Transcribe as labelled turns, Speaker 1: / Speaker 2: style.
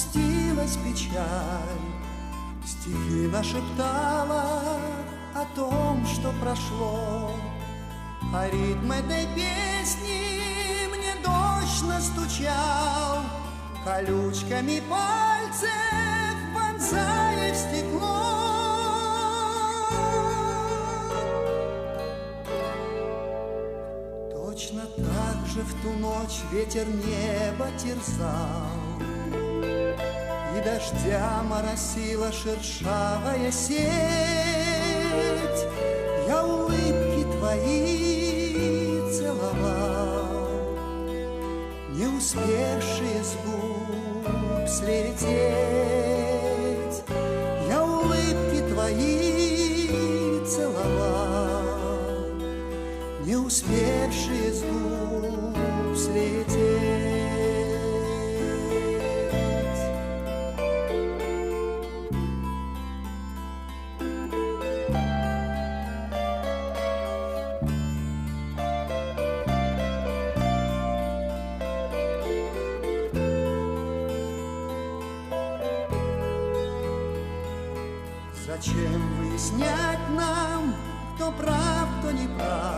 Speaker 1: опустилась печаль, стихи нашептала о том, что прошло, а ритм этой песни мне дождь настучал, колючками пальцев вонзая в стекло. Точно так же в ту ночь ветер небо терзал, и дождя моросила шершавая сеть. Я улыбки твои целовал, не успевшие с губ слететь. Я улыбки твои целовал, не успевшие с губ слететь. Зачем выяснять нам, кто прав, кто не прав?